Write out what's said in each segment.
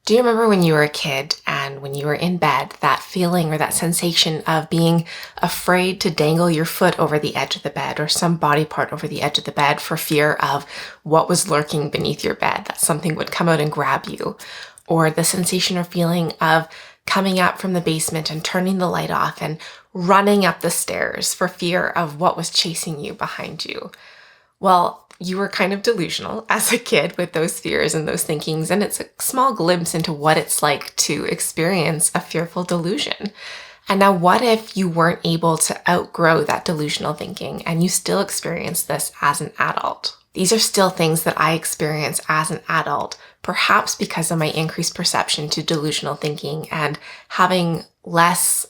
Do you remember when you were a kid and when you were in bed, that feeling or that sensation of being afraid to dangle your foot over the edge of the bed or some body part over the edge of the bed for fear of what was lurking beneath your bed, that something would come out and grab you? Or the sensation or feeling of coming up from the basement and turning the light off and running up the stairs for fear of what was chasing you behind you? Well, you were kind of delusional as a kid with those fears and those thinkings, and it's a small glimpse into what it's like to experience a fearful delusion. And now, what if you weren't able to outgrow that delusional thinking and you still experience this as an adult? These are still things that I experience as an adult, perhaps because of my increased perception to delusional thinking and having less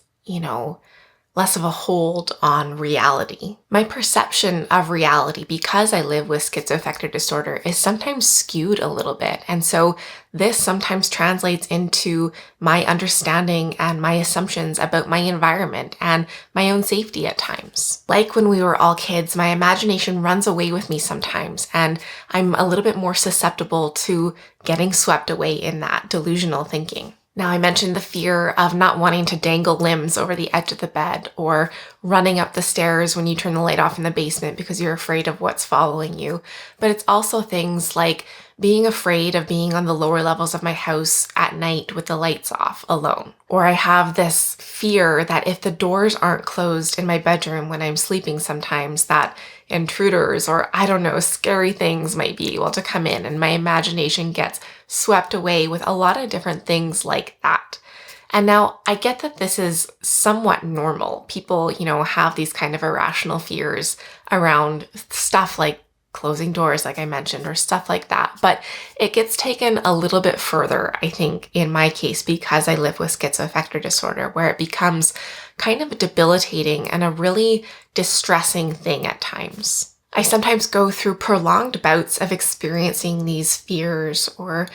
of a hold on reality. My perception of reality, because I live with schizoaffective disorder, is sometimes skewed a little bit. And so this sometimes translates into my understanding and my assumptions about my environment and my own safety at times. Like when we were all kids, my imagination runs away with me sometimes, and I'm a little bit more susceptible to getting swept away in that delusional thinking. Now, I mentioned the fear of not wanting to dangle limbs over the edge of the bed or running up the stairs when you turn the light off in the basement because you're afraid of what's following you. But it's also things like being afraid of being on the lower levels of my house at night with the lights off alone. Or I have this fear that if the doors aren't closed in my bedroom when I'm sleeping sometimes, that intruders or scary things might be able to come in, and my imagination gets swept away with a lot of different things like that. And now I get that this is somewhat normal. People, have these kind of irrational fears around stuff like closing doors, like I mentioned, or stuff like that. But it gets taken a little bit further, I think, in my case, because I live with schizoaffective disorder, where it becomes kind of debilitating and a really distressing thing at times. I sometimes go through prolonged bouts of experiencing these fears or,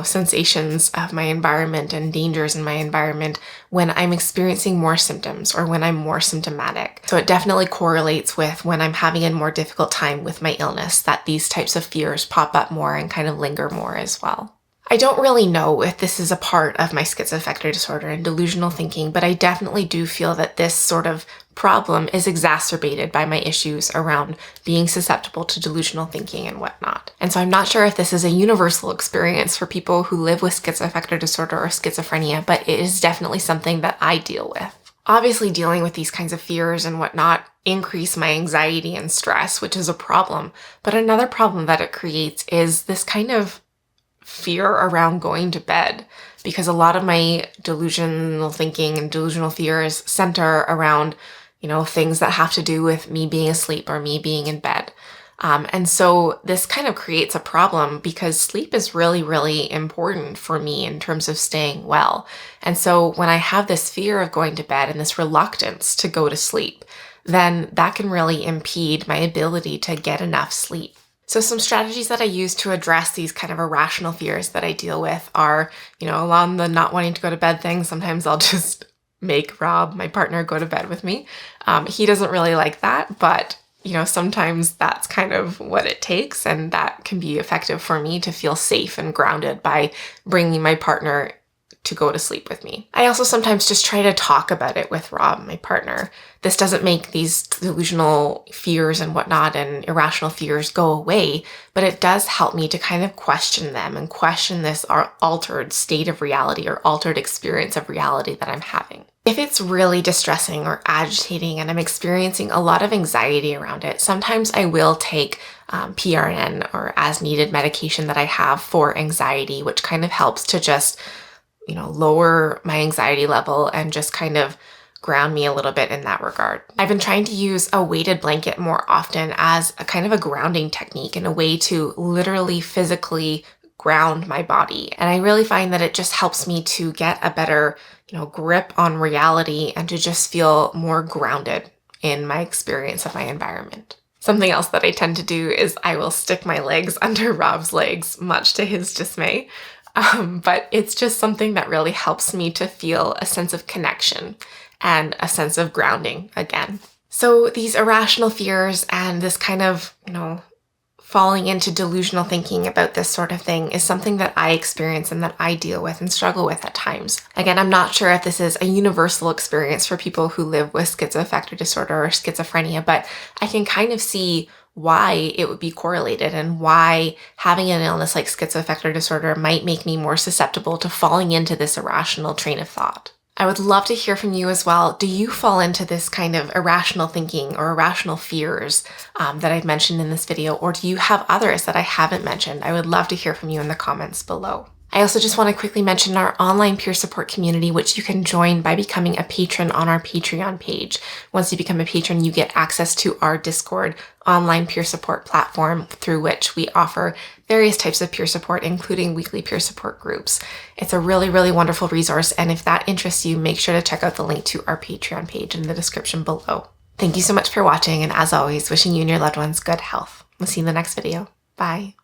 sensations of my environment and dangers in my environment when I'm experiencing more symptoms or when I'm more symptomatic. So it definitely correlates with when I'm having a more difficult time with my illness, that these types of fears pop up more and kind of linger more as well. I don't really know if this is a part of my schizoaffective disorder and delusional thinking, but I definitely do feel that this sort of problem is exacerbated by my issues around being susceptible to delusional thinking and whatnot. And so I'm not sure if this is a universal experience for people who live with schizoaffective disorder or schizophrenia, but it is definitely something that I deal with. Obviously, dealing with these kinds of fears and whatnot increase my anxiety and stress, which is a problem. But another problem that it creates is this kind of fear around going to bed, because a lot of my delusional thinking and delusional fears center around, things that have to do with me being asleep or me being in bed. And so this kind of creates a problem because sleep is really, really important for me in terms of staying well. And so when I have this fear of going to bed and this reluctance to go to sleep, then that can really impede my ability to get enough sleep. So some strategies that I use to address these kind of irrational fears that I deal with are, along the not wanting to go to bed thing, sometimes I'll just make Rob, my partner, go to bed with me. He doesn't really like that, but sometimes that's kind of what it takes, and that can be effective for me to feel safe and grounded by bringing my partner to go to sleep with me. I also sometimes just try to talk about it with Rob, my partner. This doesn't make these delusional fears and whatnot and irrational fears go away, but it does help me to kind of question them and question this altered state of reality or altered experience of reality that I'm having. If it's really distressing or agitating and I'm experiencing a lot of anxiety around it, sometimes I will take PRN or as needed medication that I have for anxiety, which kind of helps to just lower my anxiety level and just kind of ground me a little bit in that regard. I've been trying to use a weighted blanket more often as a kind of a grounding technique and a way to literally physically ground my body. And I really find that it just helps me to get a better, grip on reality and to just feel more grounded in my experience of my environment. Something else that I tend to do is I will stick my legs under Rob's legs, much to his dismay. But it's just something that really helps me to feel a sense of connection and a sense of grounding again. So these irrational fears and this kind of, falling into delusional thinking about this sort of thing is something that I experience and that I deal with and struggle with at times. Again, I'm not sure if this is a universal experience for people who live with schizoaffective disorder or schizophrenia, but I can kind of see why it would be correlated and why having an illness like schizoaffective disorder might make me more susceptible to falling into this irrational train of thought. I would love to hear from you as well. Do you fall into this kind of irrational thinking or irrational fears that I've mentioned in this video, or do you have others that I haven't mentioned? I would love to hear from you in the comments below. I also just want to quickly mention our online peer support community, which you can join by becoming a patron on our Patreon page. Once you become a patron, you get access to our Discord online peer support platform through which we offer various types of peer support, including weekly peer support groups. It's a really, really wonderful resource, and if that interests you, make sure to check out the link to our Patreon page in the description below. Thank you so much for watching, and as always, wishing you and your loved ones good health. We'll see you in the next video. Bye.